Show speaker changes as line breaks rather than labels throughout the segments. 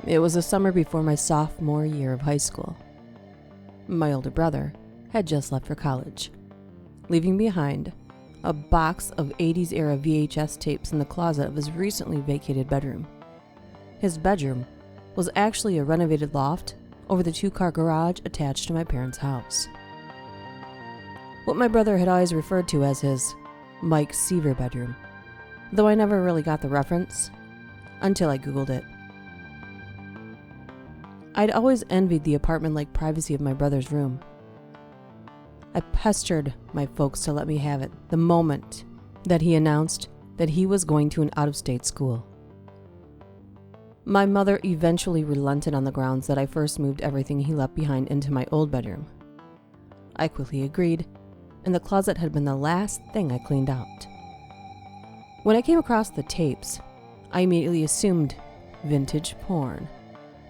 It was the summer before my sophomore year of high school. My older brother had just left for college, leaving behind a box of 80s-era VHS tapes in the closet of his recently vacated bedroom. His bedroom was actually a renovated loft over the 2-car garage attached to my parents' house. What my brother had always referred to as his Mike Seaver bedroom, though I never really got the reference until I Googled it. I'd always envied the apartment-like privacy of my brother's room. I pestered my folks to let me have it the moment that he announced that he was going to an out-of-state school. My mother eventually relented on the grounds that I first moved everything he left behind into my old bedroom. I quickly agreed, and the closet had been the last thing I cleaned out. When I came across the tapes, I immediately assumed vintage porn,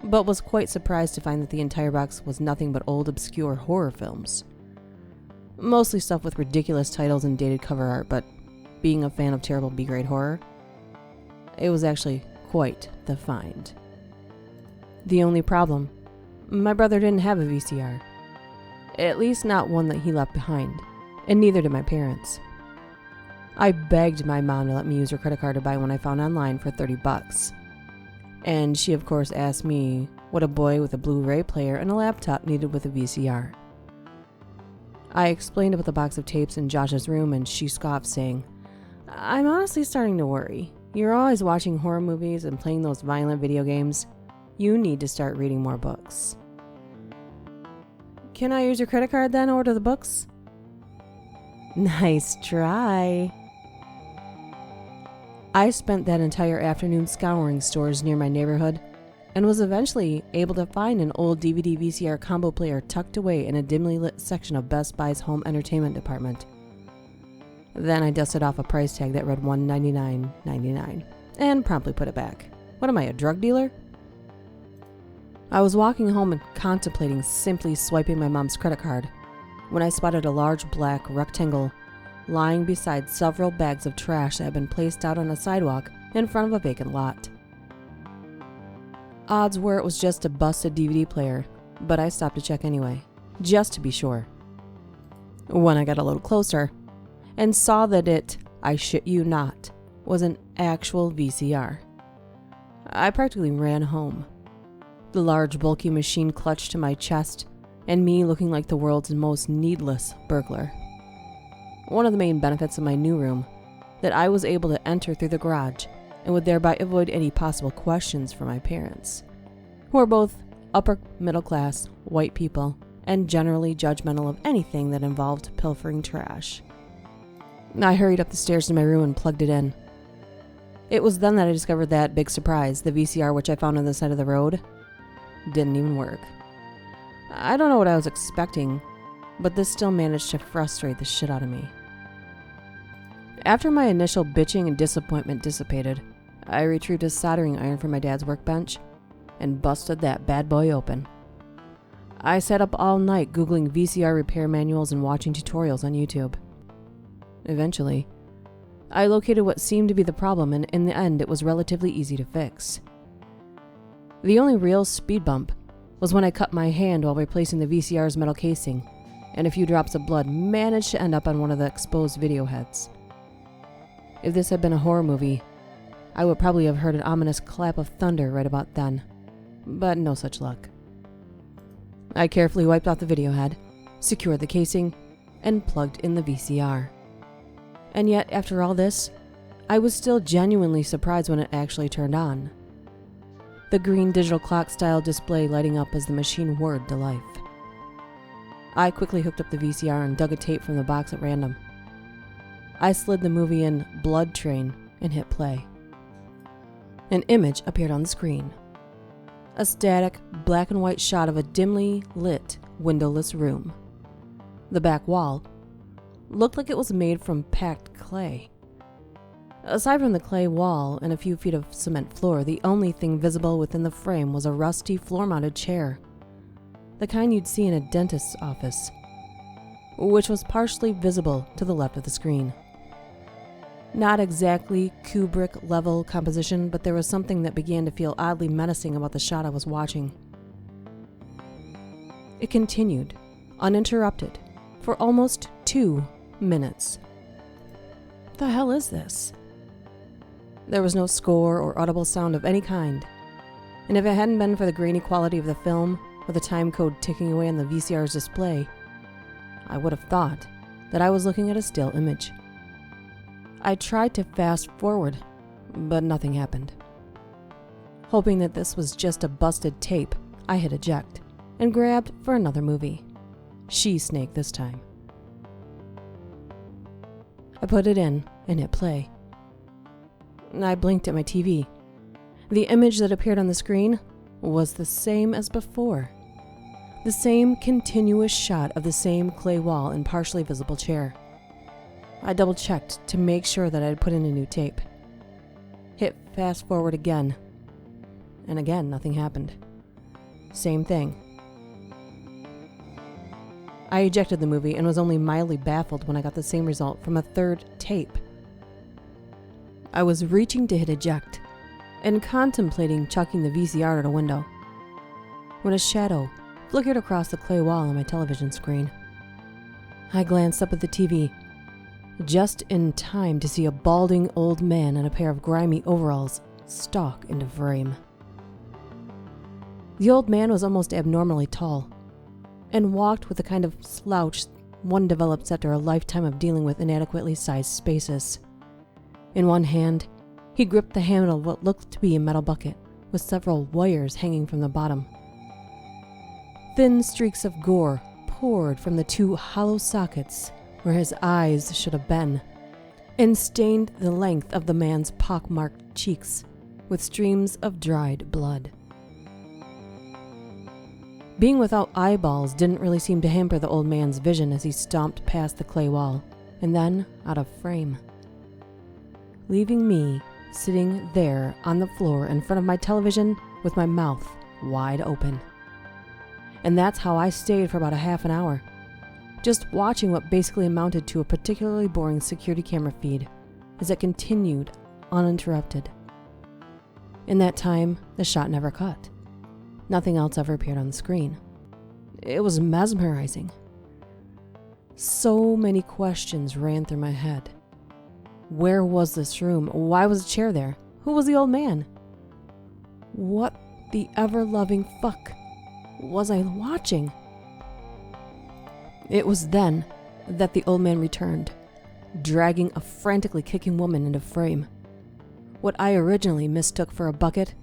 but was quite surprised to find that the entire box was nothing but old obscure horror films. Mostly stuff with ridiculous titles and dated cover art, but being a fan of terrible B-grade horror, it was actually quite the find. The only problem, my brother didn't have a VCR. At least not one that he left behind, and neither did my parents. I begged my mom to let me use her credit card to buy one I found online for $30. And she of course asked me what a boy with a Blu-ray player and a laptop needed with a VCR. I explained about the box of tapes in Josh's room, and she scoffed, saying, "I'm honestly starting to worry. You're always watching horror movies and playing those violent video games. You need to start reading more books." "Can I use your credit card then, order the books?" Nice try. I spent that entire afternoon scouring stores near my neighborhood and was eventually able to find an old DVD VCR combo player tucked away in a dimly lit section of Best Buy's home entertainment department. Then I dusted off a price tag that read $199.99 and promptly put it back. What am I, a drug dealer? I was walking home and contemplating simply swiping my mom's credit card when I spotted a large black rectangle lying beside several bags of trash that had been placed out on a sidewalk in front of a vacant lot. Odds were it was just a busted DVD player, but I stopped to check anyway, just to be sure. When I got a little closer and saw that it, I shit you not, was an actual VCR, I practically ran home. The large bulky machine clutched to my chest, and me looking like the world's most needless burglar. One of the main benefits of my new room, that I was able to enter through the garage and would thereby avoid any possible questions from my parents, who are both upper middle class white people and generally judgmental of anything that involved pilfering trash. I hurried up the stairs to my room and plugged it in. It was then that I discovered that big surprise, the VCR which I found on the side of the road, didn't even work. I don't know what I was expecting, but this still managed to frustrate the shit out of me. After my initial bitching and disappointment dissipated, I retrieved a soldering iron from my dad's workbench and busted that bad boy open. I sat up all night Googling VCR repair manuals and watching tutorials on YouTube. Eventually, I located what seemed to be the problem, and in the end it was relatively easy to fix. The only real speed bump was when I cut my hand while replacing the VCR's metal casing, and a few drops of blood managed to end up on one of the exposed video heads. If this had been a horror movie, I would probably have heard an ominous clap of thunder right about then, but no such luck. I carefully wiped off the video head, secured the casing, and plugged in the VCR. And yet, after all this, I was still genuinely surprised when it actually turned on. The green digital clock-style display lighting up as the machine whirred to life. I quickly hooked up the VCR and dug a tape from the box at random. I slid the movie in Blood Train and hit play. An image appeared on the screen. A static, black and white shot of a dimly lit, windowless room. The back wall looked like it was made from packed clay. Aside from the clay wall and a few feet of cement floor, the only thing visible within the frame was a rusty floor-mounted chair, the kind you'd see in a dentist's office, which was partially visible to the left of the screen. Not exactly Kubrick-level composition, but there was something that began to feel oddly menacing about the shot I was watching. It continued, uninterrupted, for almost 2 minutes. The hell is this? There was no score or audible sound of any kind, and if it hadn't been for the grainy quality of the film or the time code ticking away on the VCR's display, I would have thought that I was looking at a still image. I tried to fast forward, but nothing happened. Hoping that this was just a busted tape, I hit eject and grabbed for another movie. She-Snake this time. I put it in and hit play. I blinked at my TV. The image that appeared on the screen was the same as before. The same continuous shot of the same clay wall and partially visible chair. I double-checked to make sure that I had put in a new tape. Hit fast forward again. And again, nothing happened. Same thing. I ejected the movie and was only mildly baffled when I got the same result from a third tape. I was reaching to hit eject and contemplating chucking the VCR out a window when a shadow flickered across the clay wall on my television screen. I glanced up at the TV, just in time to see a balding old man in a pair of grimy overalls stalk into frame. The old man was almost abnormally tall and walked with the kind of slouch one develops after a lifetime of dealing with inadequately sized spaces. In one hand, he gripped the handle of what looked to be a metal bucket with several wires hanging from the bottom. Thin streaks of gore poured from the 2 hollow sockets where his eyes should have been, and stained the length of the man's pockmarked cheeks with streams of dried blood. Being without eyeballs didn't really seem to hamper the old man's vision as he stomped past the clay wall and then out of frame, leaving me sitting there on the floor in front of my television with my mouth wide open. And that's how I stayed for about a half an hour, just watching what basically amounted to a particularly boring security camera feed as it continued uninterrupted. In that time, the shot never cut. Nothing else ever appeared on the screen. It was mesmerizing. So many questions ran through my head. Where was this room? Why was a chair there? Who was the old man? What the ever-loving fuck was I watching? It was then that the old man returned, dragging a frantically kicking woman into frame. What I originally mistook for a bucket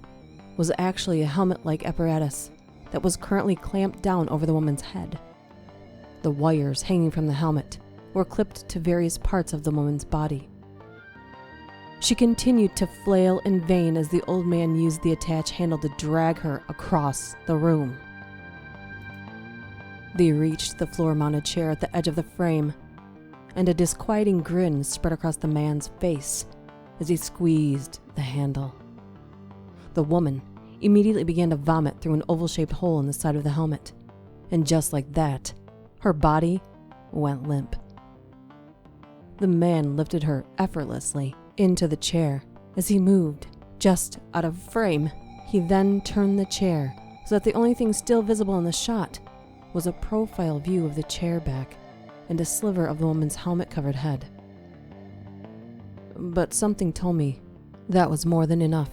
was actually a helmet-like apparatus that was currently clamped down over the woman's head. The wires hanging from the helmet were clipped to various parts of the woman's body. She continued to flail in vain as the old man used the attached handle to drag her across the room. They reached the floor-mounted chair at the edge of the frame, and a disquieting grin spread across the man's face as he squeezed the handle. The woman immediately began to vomit through an oval-shaped hole in the side of the helmet, and just like that, her body went limp. The man lifted her effortlessly into the chair as he moved just out of frame. He then turned the chair so that the only thing still visible in the shot was a profile view of the chair back and a sliver of the woman's helmet-covered head. But something told me that was more than enough.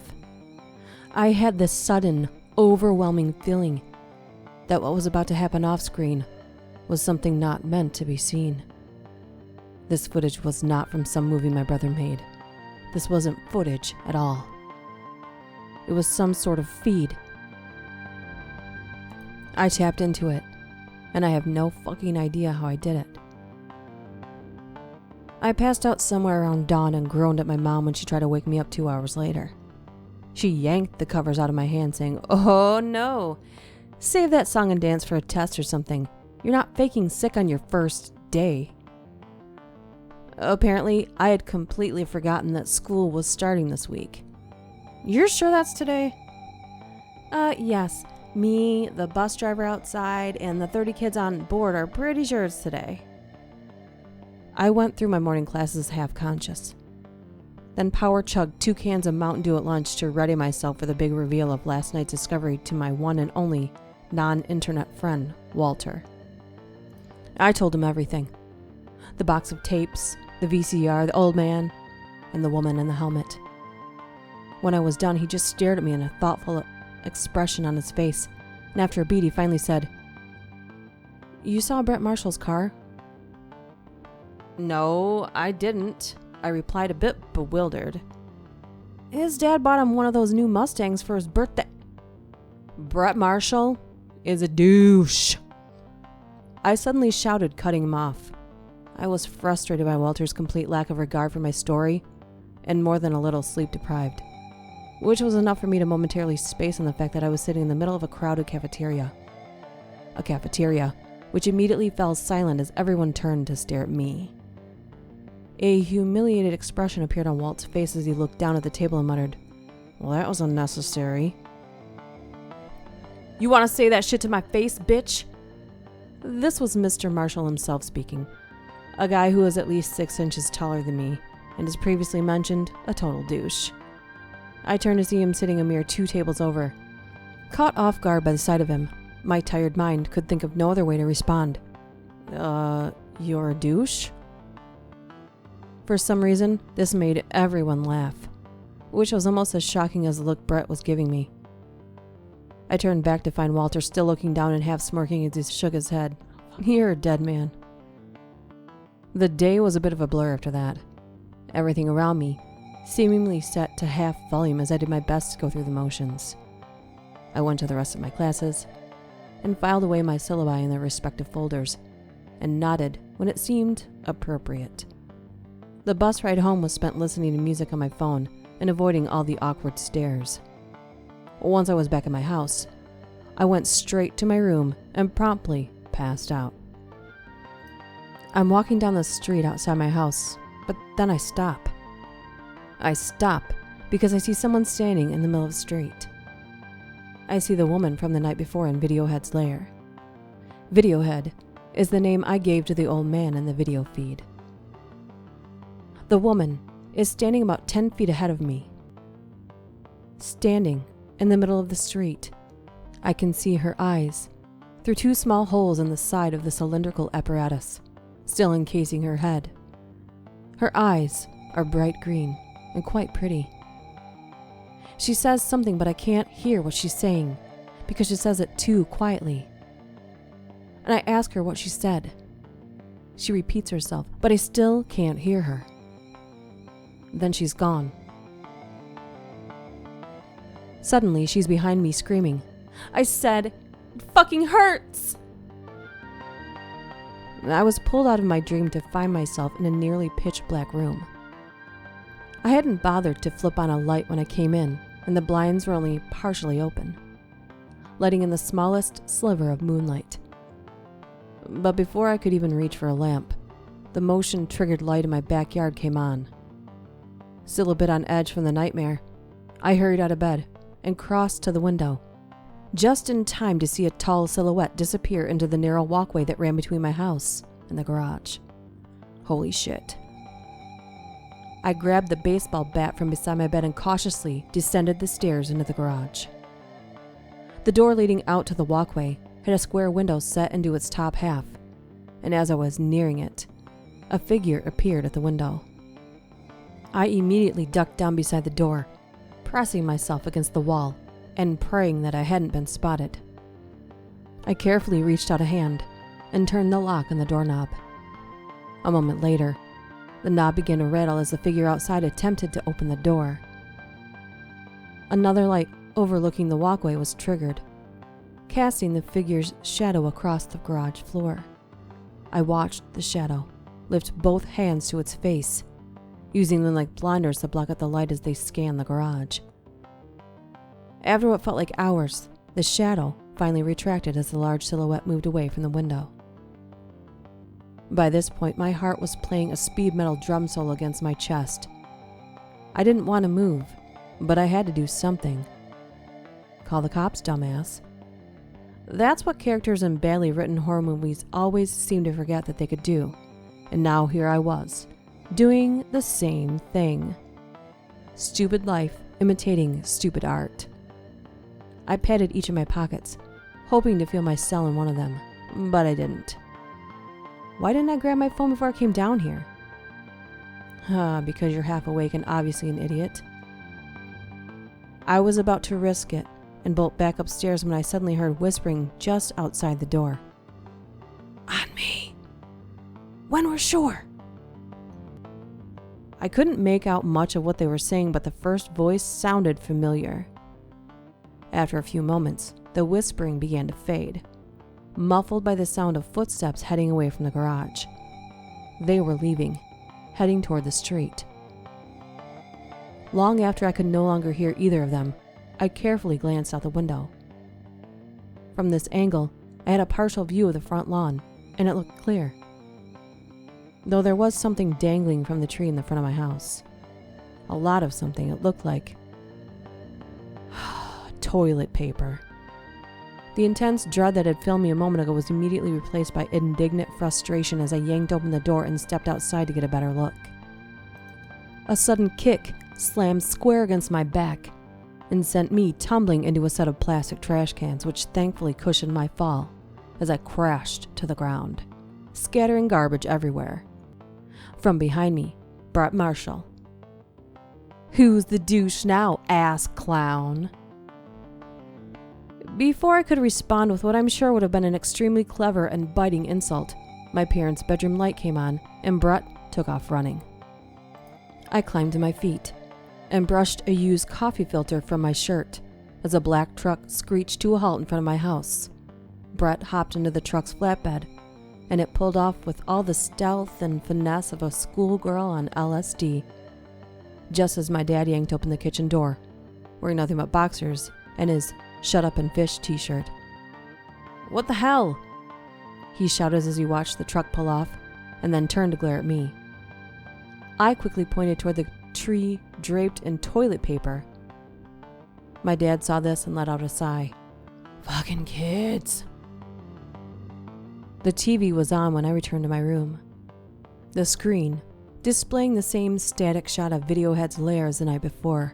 I had this sudden, overwhelming feeling that what was about to happen off-screen was something not meant to be seen. This footage was not from some movie my brother made. This wasn't footage at all. It was some sort of feed. I tapped into it, and I have no fucking idea how I did it. I passed out somewhere around dawn and groaned at my mom when she tried to wake me up 2 hours later. She yanked the covers out of my hand, saying, "Oh no, save that song and dance for a test or something. You're not faking sick on your first day." Apparently, I had completely forgotten that school was starting this week. "You're sure that's today?" Yes. Me, the bus driver outside, and the 30 kids on board are pretty sure it's today." I went through my morning classes half conscious. then power chugged 2 cans of Mountain Dew at lunch to ready myself for the big reveal of last night's discovery to my one and only non-internet friend, Walter. I told him everything. The box of tapes, the VCR, the old man, and the woman in the helmet. When I was done, he just stared at me in a thoughtful expression on his face, and after a beat, he finally said, "You saw Brett Marshall's car?" "No, I didn't," I replied, a bit bewildered. "His dad bought him one of those new Mustangs for his birthday." "Brett Marshall is a douche," I suddenly shouted, cutting him off. I was frustrated by Walter's complete lack of regard for my story, and more than a little sleep-deprived, which was enough for me to momentarily space on the fact that I was sitting in the middle of a crowded cafeteria. A cafeteria which immediately fell silent as everyone turned to stare at me. A humiliated expression appeared on Walt's face as he looked down at the table and muttered, "Well, that was unnecessary." "You want to say that shit to my face, bitch?" This was Mr. Marshall himself speaking, a guy who was at least 6 inches taller than me, and as previously mentioned, a total douche. I turned to see him sitting a mere 2 tables over. Caught off guard by the sight of him, my tired mind could think of no other way to respond. You're a douche?" For some reason, this made everyone laugh, which was almost as shocking as the look Brett was giving me. I turned back to find Walter still looking down and half smirking as he shook his head. "You're a dead man." The day was a bit of a blur after that. Everything around me seemingly set to half volume as I did my best to go through the motions. I went to the rest of my classes and filed away my syllabi in their respective folders and nodded when it seemed appropriate. The bus ride home was spent listening to music on my phone and avoiding all the awkward stares. Once I was back at my house, I went straight to my room and promptly passed out. I'm walking down the street outside my house, but then I stop. I stop because I see someone standing in the middle of the street. I see the woman from the night before in VIDEOHEAD's lair. VIDEOHEAD is the name I gave to the old man in the video feed. The woman is standing about 10 feet ahead of me. Standing in the middle of the street, I can see her eyes through 2 small holes in the side of the cylindrical apparatus, still encasing her head. Her eyes are bright green and quite pretty. She says something, but I can't hear what she's saying because she says it too quietly. And I ask her what she said. She repeats herself, but I still can't hear her. Then she's gone. Suddenly, she's behind me screaming, "I said, it fucking hurts!" I was pulled out of my dream to find myself in a nearly pitch-black room. I hadn't bothered to flip on a light when I came in, and the blinds were only partially open, letting in the smallest sliver of moonlight. But before I could even reach for a lamp, the motion-triggered light in my backyard came on. Still a bit on edge from the nightmare, I hurried out of bed and crossed to the window, just in time to see a tall silhouette disappear into the narrow walkway that ran between my house and the garage. Holy shit. I grabbed the baseball bat from beside my bed and cautiously descended the stairs into the garage. The door leading out to the walkway had a square window set into its top half, and as I was nearing it, a figure appeared at the window. I immediately ducked down beside the door, pressing myself against the wall and praying that I hadn't been spotted. I carefully reached out a hand and turned the lock on the doorknob. A moment later, the knob began to rattle as the figure outside attempted to open the door. Another light overlooking the walkway was triggered, casting the figure's shadow across the garage floor. I watched the shadow lift both hands to its face, using them like blinders to block out the light as they scanned the garage. After what felt like hours, the shadow finally retracted as the large silhouette moved away from the window. By this point, my heart was playing a speed metal drum solo against my chest. I didn't want to move, but I had to do something. Call the cops, dumbass. That's what characters in badly written horror movies always seem to forget that they could do. And now here I was, doing the same thing. stupid life imitating stupid art. I patted each of my pockets, hoping to feel my cell in one of them, but I didn't. Why didn't I grab my phone before I came down here? Because you're half awake and obviously an idiot. I was about to risk it and bolt back upstairs when I suddenly heard whispering just outside the door. On me. When we're sure. I couldn't make out much of what they were saying, but the first voice sounded familiar. After a few moments, the whispering began to fade, muffled by the sound of footsteps heading away from the garage. They were leaving, heading toward the street. Long after I could no longer hear either of them, I carefully glanced out the window. From this angle, I had a partial view of the front lawn, and it looked clear. Though there was something dangling from the tree in the front of my house. A lot of something, it looked like. Toilet paper. The intense dread that had filled me a moment ago was immediately replaced by indignant frustration as I yanked open the door and stepped outside to get a better look. A sudden kick slammed square against my back and sent me tumbling into a set of plastic trash cans, which thankfully cushioned my fall as I crashed to the ground, scattering garbage everywhere. From behind me, Brett Marshall. "Who's the douche now, ass clown?" Before I could respond with what I'm sure would have been an extremely clever and biting insult, my parents' bedroom light came on and Brett took off running. I climbed to my feet and brushed a used coffee filter from my shirt as a black truck screeched to a halt in front of my house. Brett hopped into the truck's flatbed, and it pulled off with all the stealth and finesse of a schoolgirl on LSD. Just as my dad yanked open the kitchen door, wearing nothing but boxers and his "Shut Up and Fish" t-shirt. "What the hell?" he shouted as he watched the truck pull off, and then turned to glare at me. I quickly pointed toward the tree draped in toilet paper. My dad saw this and let out a sigh. "Fucking kids." The TV was on when I returned to my room. The screen, displaying the same static shot of VIDEOHEAD's lair as the night before.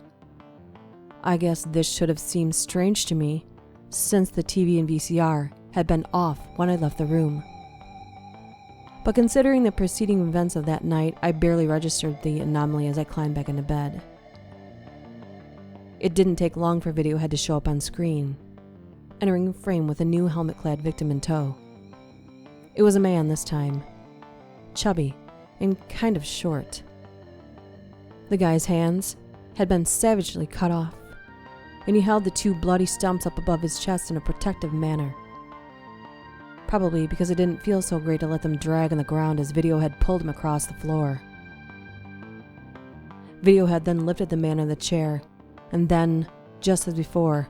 I guess this should have seemed strange to me, since the TV and VCR had been off when I left the room. But considering the preceding events of that night, I barely registered the anomaly as I climbed back into bed. It didn't take long for VIDEOHEAD to show up on screen, entering frame with a new helmet-clad victim in tow. It was a man this time, chubby and kind of short. The guy's hands had been savagely cut off, and he held the two bloody stumps up above his chest in a protective manner. Probably because it didn't feel so great to let them drag on the ground as VIDEOHEAD pulled him across the floor. VIDEOHEAD then lifted the man in the chair, and then, just as before,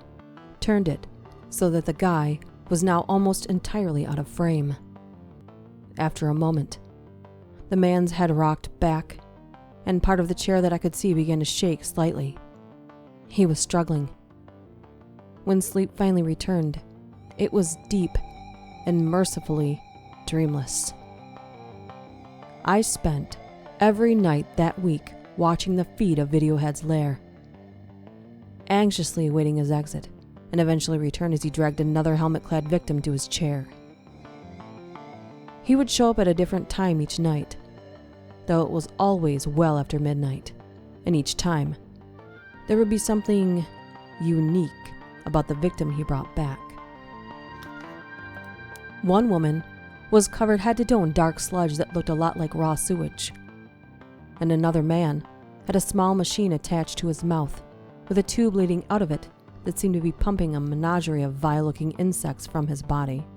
turned it so that the guy was now almost entirely out of frame. After a moment, the man's head rocked back, and part of the chair that I could see began to shake slightly. He was struggling. When sleep finally returned, it was deep and mercifully dreamless. I spent every night that week watching the feed of VIDEOHEAD's lair, anxiously awaiting his exit, and eventually return as he dragged another helmet-clad victim to his chair. He would show up at a different time each night, though it was always well after midnight, and each time, there would be something unique about the victim he brought back. One woman was covered head to toe in dark sludge that looked a lot like raw sewage, and another man had a small machine attached to his mouth with a tube leading out of it that seemed to be pumping a menagerie of vile-looking insects from his body.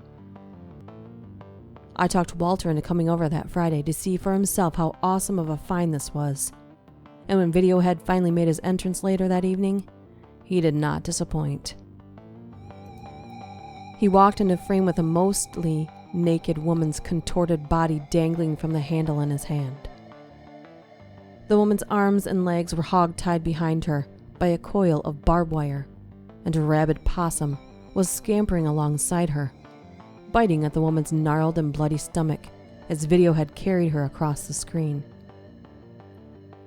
I talked Walter into coming over that Friday to see for himself how awesome of a find this was, and when VIDEOHEAD finally made his entrance later that evening, he did not disappoint. He walked into frame with a mostly naked woman's contorted body dangling from the handle in his hand. The woman's arms and legs were hog-tied behind her by a coil of barbed wire, and a rabid possum was scampering alongside her, biting at the woman's gnarled and bloody stomach as VIDEOHEAD carried her across the screen.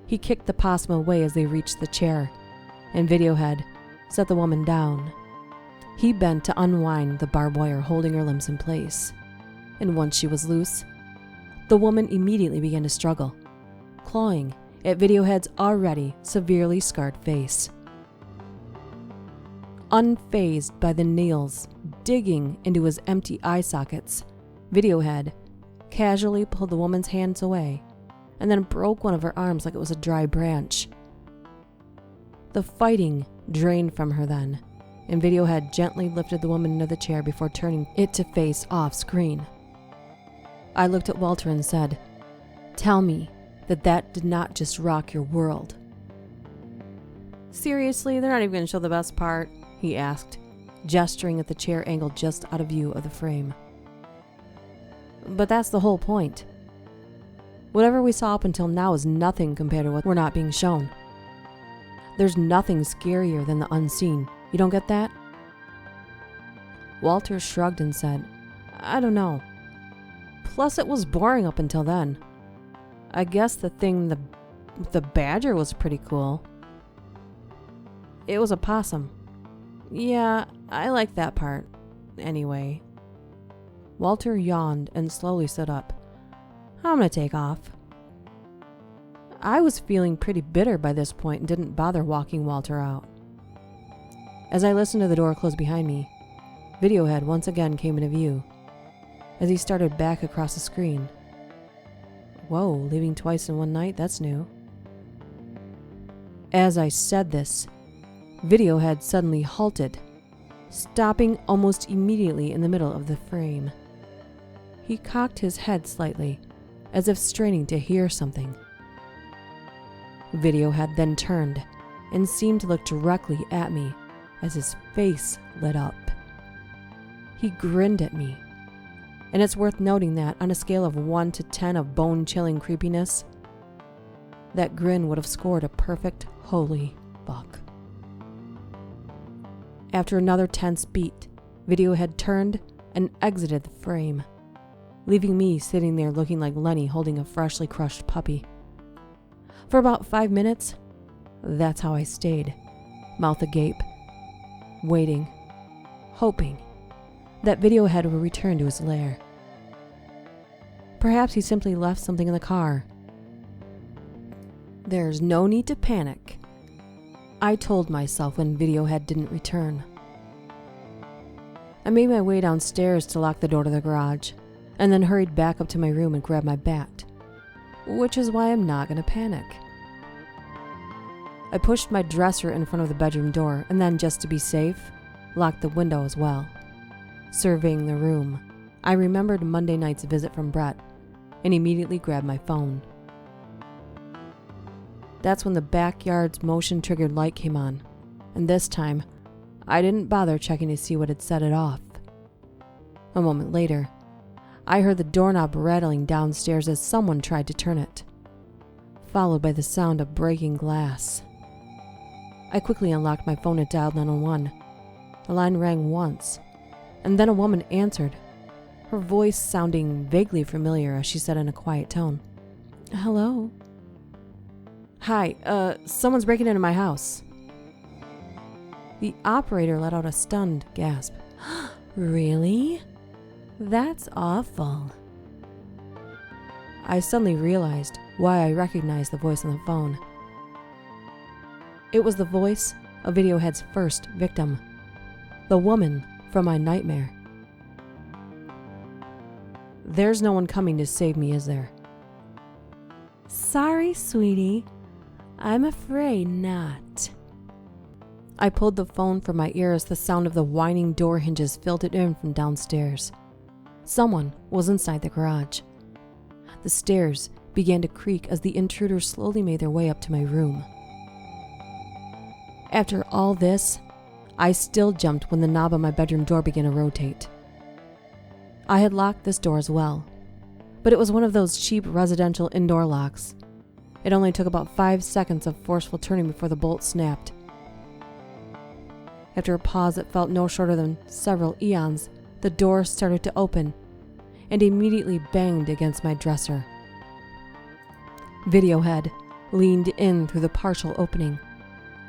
He kicked the possum away as they reached the chair, and Videohead set the woman down. He bent to unwind the barbed wire holding her limbs in place, and once she was loose, the woman immediately began to struggle, clawing at Videohead's already severely scarred face. Unfazed by the nails digging into his empty eye sockets, Videohead casually pulled the woman's hands away and then broke one of her arms like it was a dry branch. The fighting drained from her then, and Videohead gently lifted the woman into the chair before turning it to face off screen. I looked at Walter and said, "Tell me that did not just rock your world." "Seriously, they're not even going to show the best part?" he asked, gesturing at the chair angled just out of view of the frame. "But that's the whole point. Whatever we saw up until now is nothing compared to what we're not being shown. There's nothing scarier than the unseen. You don't get that?" Walter shrugged and said, "I don't know. Plus it was boring up until then. I guess the thing the badger was pretty cool. It was a possum. Yeah, I like that part. Anyway." Walter yawned and slowly stood up. "I'm gonna take off." I was feeling pretty bitter by this point and didn't bother walking Walter out. As I listened to the door close behind me, Videohead once again came into view as he started back across the screen. Whoa, leaving twice in one night? That's new. As I said this, Videohead suddenly halted, stopping almost immediately in the middle of the frame. He cocked his head slightly, as if straining to hear something. Videohead then turned and seemed to look directly at me as his face lit up. He grinned at me, and it's worth noting that on a scale of 1 to 10 of bone-chilling creepiness, that grin would have scored a perfect holy fuck. After another tense beat, Videohead turned and exited the frame, leaving me sitting there looking like Lenny holding a freshly crushed puppy. For about 5 minutes, that's how I stayed, mouth agape, waiting, hoping that Videohead would return to his lair. Perhaps he simply left something in the car. There's no need to panic, I told myself when Videohead didn't return. I made my way downstairs to lock the door to the garage, and then hurried back up to my room and grabbed my bat, which is why I'm not going to panic. I pushed my dresser in front of the bedroom door, and then, just to be safe, locked the window as well. Surveying the room, I remembered Monday night's visit from Brett, and immediately grabbed my phone. That's when the backyard's motion-triggered light came on, and this time, I didn't bother checking to see what had set it off. A moment later, I heard the doorknob rattling downstairs as someone tried to turn it, followed by the sound of breaking glass. I quickly unlocked my phone and dialed 911. The line rang once, and then a woman answered, her voice sounding vaguely familiar as she said in a quiet tone, "Hello?" "Hi, someone's breaking into my house." The operator let out a stunned gasp. "Really? That's awful." I suddenly realized why I recognized the voice on the phone. It was the voice of Videohead's first victim, the woman from my nightmare. "There's no one coming to save me, is there?" "Sorry, sweetie. I'm afraid not." I pulled the phone from my ear as the sound of the whining door hinges filtered in from downstairs. Someone was inside the garage. The stairs began to creak as the intruders slowly made their way up to my room. After all this, I still jumped when the knob on my bedroom door began to rotate. I had locked this door as well, but it was one of those cheap residential indoor locks. It only took about 5 seconds of forceful turning before the bolt snapped. After a pause that felt no shorter than several eons, the door started to open and immediately banged against my dresser. Videohead leaned in through the partial opening,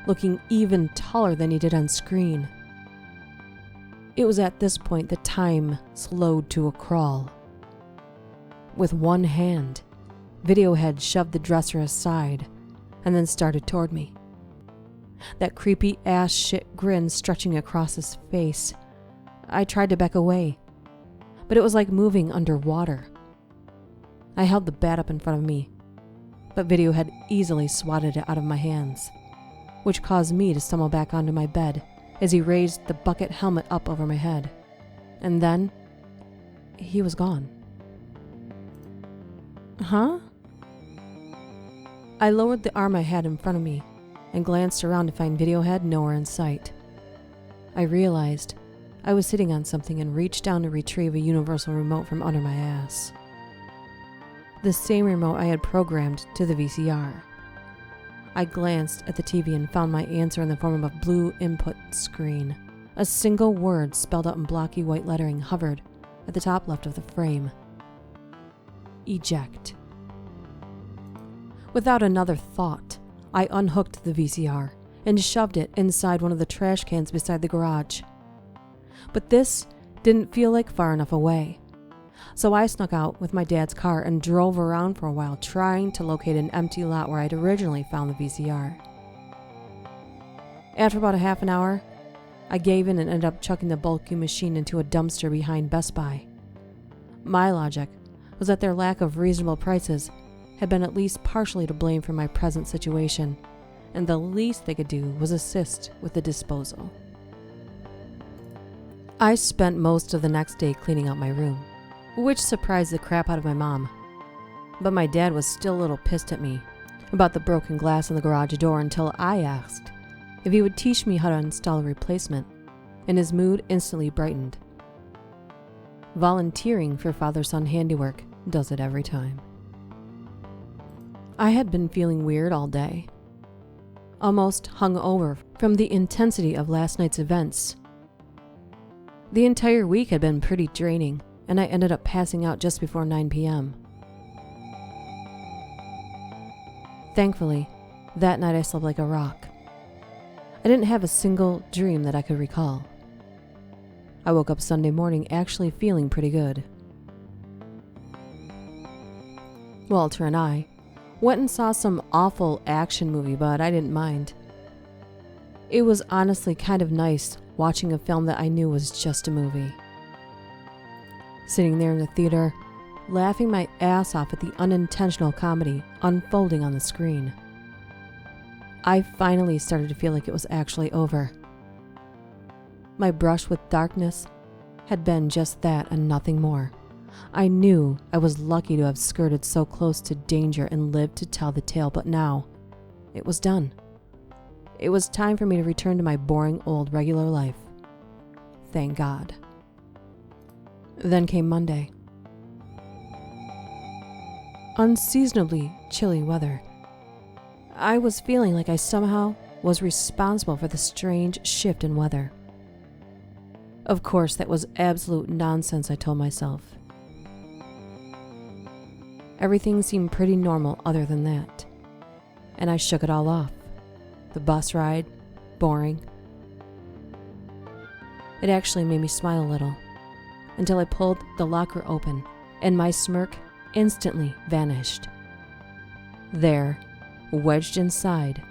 looking even taller than he did on screen. It was at this point that time slowed to a crawl. With one hand, VIDEOHEAD shoved the dresser aside and then started toward me. That creepy ass shit grin stretching across his face. I tried to back away, but it was like moving underwater. I held the bat up in front of me, but VIDEOHEAD easily swatted it out of my hands, which caused me to stumble back onto my bed as he raised the bucket helmet up over my head. And then, he was gone. Huh? I lowered the arm I had in front of me and glanced around to find VIDEOHEAD nowhere in sight. I realized I was sitting on something and reached down to retrieve a universal remote from under my ass. The same remote I had programmed to the VCR. I glanced at the TV and found my answer in the form of a blue input screen. A single word spelled out in blocky white lettering hovered at the top left of the frame. Eject. Without another thought, I unhooked the VCR and shoved it inside one of the trash cans beside the garage. But this didn't feel like far enough away, so I snuck out with my dad's car and drove around for a while trying to locate an empty lot where I'd originally found the VCR. After about a half an hour, I gave in and ended up chucking the bulky machine into a dumpster behind Best Buy. My logic was that their lack of reasonable prices had been at least partially to blame for my present situation, and the least they could do was assist with the disposal. I spent most of the next day cleaning out my room, which surprised the crap out of my mom. But my dad was still a little pissed at me about the broken glass in the garage door until I asked if he would teach me how to install a replacement, and his mood instantly brightened. Volunteering for father-son handiwork does it every time. I had been feeling weird all day, almost hungover from the intensity of last night's events. The entire week had been pretty draining, and I ended up passing out just before 9 p.m. Thankfully, that night I slept like a rock. I didn't have a single dream that I could recall. I woke up Sunday morning actually feeling pretty good. Walter and I went and saw some awful action movie, but I didn't mind. It was honestly kind of nice watching a film that I knew was just a movie. Sitting there in the theater, laughing my ass off at the unintentional comedy unfolding on the screen. I finally started to feel like it was actually over. My brush with darkness had been just that and nothing more. I knew I was lucky to have skirted so close to danger and lived to tell the tale, but now it was done. It was time for me to return to my boring old regular life. Thank God. Then came Monday. Unseasonably chilly weather. I was feeling like I somehow was responsible for the strange shift in weather. Of course, that was absolute nonsense, I told myself. Everything seemed pretty normal other than that, and I shook it all off. The bus ride, boring. It actually made me smile a little, until I pulled the locker open, and my smirk instantly vanished. There, wedged inside,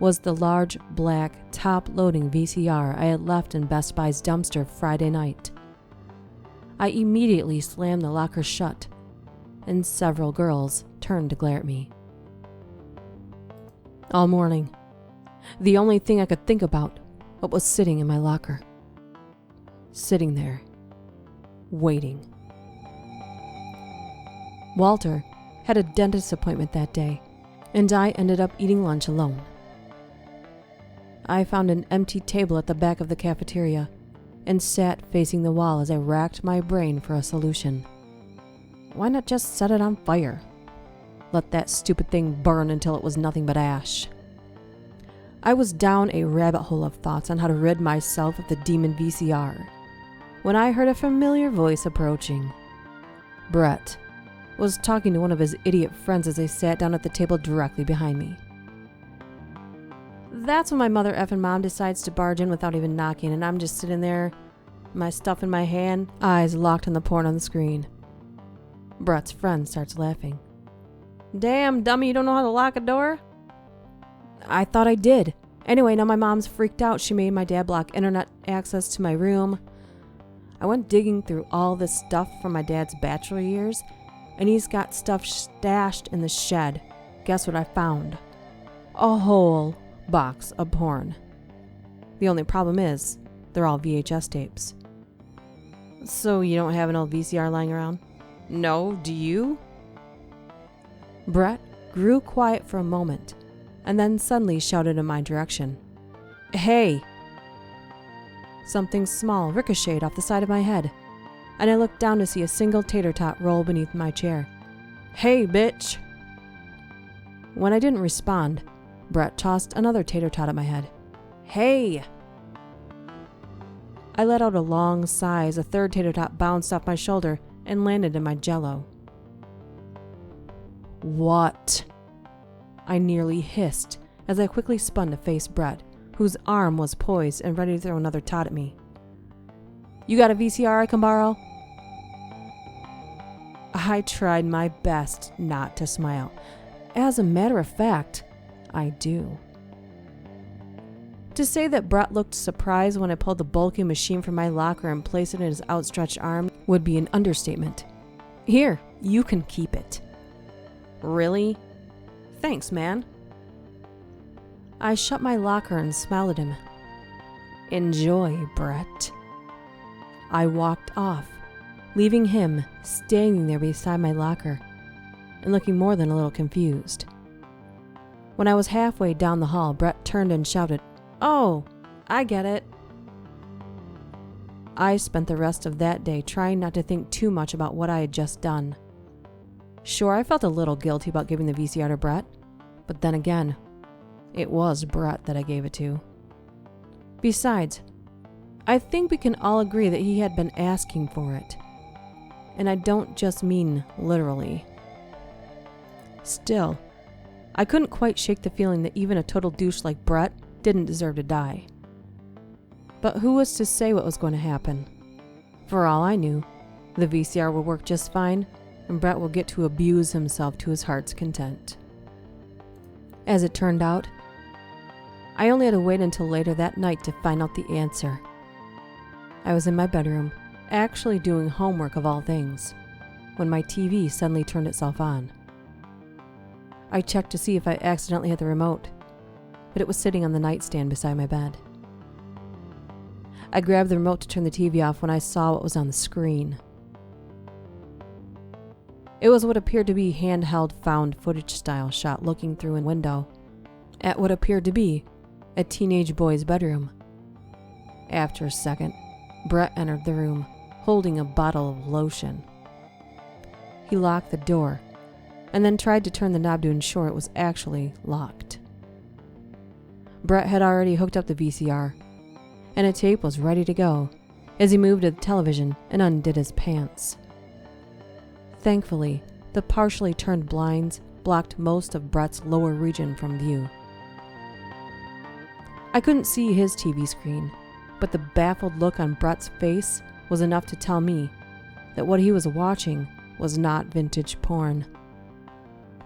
was the large black top-loading VCR I had left in Best Buy's dumpster Friday night. I immediately slammed the locker shut, and several girls turned to glare at me. All morning, the only thing I could think about was sitting in my locker. Sitting there, waiting. Walter had a dentist appointment that day, and I ended up eating lunch alone. I found an empty table at the back of the cafeteria and sat facing the wall as I racked my brain for a solution. Why not just set it on fire? Let that stupid thing burn until it was nothing but ash. I was down a rabbit hole of thoughts on how to rid myself of the demon VCR when I heard a familiar voice approaching. Brett was talking to one of his idiot friends as they sat down at the table directly behind me. That's when my mother effing mom decides to barge in without even knocking, and I'm just sitting there, my stuff in my hand, eyes locked on the porn on the screen. Brett's friend starts laughing. Damn, dummy, you don't know how to lock a door? I thought I did. Anyway, now my mom's freaked out. She made my dad block internet access to my room. I went digging through all this stuff from my dad's bachelor years, and he's got stuff stashed in the shed. Guess what I found? A whole box of porn. The only problem is, they're all VHS tapes. So you don't have an old VCR lying around? No, do you? Brett grew quiet for a moment, and then suddenly shouted in my direction. Hey! Something small ricocheted off the side of my head, and I looked down to see a single tater tot roll beneath my chair. Hey, bitch! When I didn't respond, Brett tossed another tater tot at my head. Hey! I let out a long sigh as a third tater tot bounced off my shoulder and landed in my jello. What? I nearly hissed as I quickly spun to face Brett, whose arm was poised and ready to throw another tot at me. You got a VCR I can borrow? I tried my best not to smile. As a matter of fact, I do. To say that Brett looked surprised when I pulled the bulky machine from my locker and placed it in his outstretched arm would be an understatement. Here, you can keep it. Really? Thanks, man. I shut my locker and smiled at him. Enjoy, Brett. I walked off, leaving him standing there beside my locker and looking more than a little confused. When I was halfway down the hall, Brett turned and shouted, Oh, I get it. I spent the rest of that day trying not to think too much about what I had just done. Sure, I felt a little guilty about giving the VCR to Brett, but then again, it was Brett that I gave it to. Besides, I think we can all agree that he had been asking for it. And I don't just mean literally. Still, I couldn't quite shake the feeling that even a total douche like Brett didn't deserve to die. But who was to say what was going to happen? For all I knew, the VCR would work just fine, and Brett will get to abuse himself to his heart's content. As it turned out, I only had to wait until later that night to find out the answer. I was in my bedroom, actually doing homework of all things, when my TV suddenly turned itself on. I checked to see if I accidentally hit the remote, but it was sitting on the nightstand beside my bed. I grabbed the remote to turn the TV off when I saw what was on the screen. It was what appeared to be handheld found footage style shot looking through a window at what appeared to be a teenage boy's bedroom. After a second, Brett entered the room, holding a bottle of lotion. He locked the door, and then tried to turn the knob to ensure it was actually locked. Brett had already hooked up the VCR, and a tape was ready to go as he moved to the television and undid his pants. Thankfully, the partially turned blinds blocked most of Brett's lower region from view. I couldn't see his TV screen, but the baffled look on Brett's face was enough to tell me that what he was watching was not vintage porn,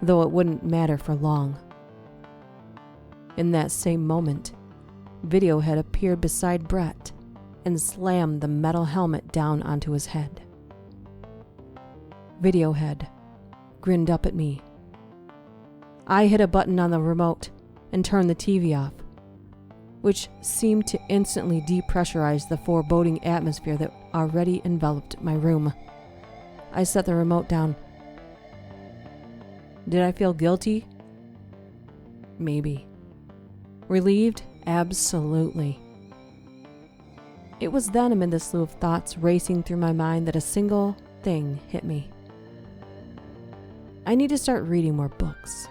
though it wouldn't matter for long. In that same moment, VIDEOHEAD appeared beside Brett and slammed the metal helmet down onto his head. VIDEOHEAD grinned up at me. I hit a button on the remote and turned the TV off, which seemed to instantly depressurize the foreboding atmosphere that already enveloped my room. I set the remote down. Did I feel guilty? Maybe. Relieved? Absolutely. It was then, amid the slew of thoughts racing through my mind, that a single thing hit me. I need to start reading more books.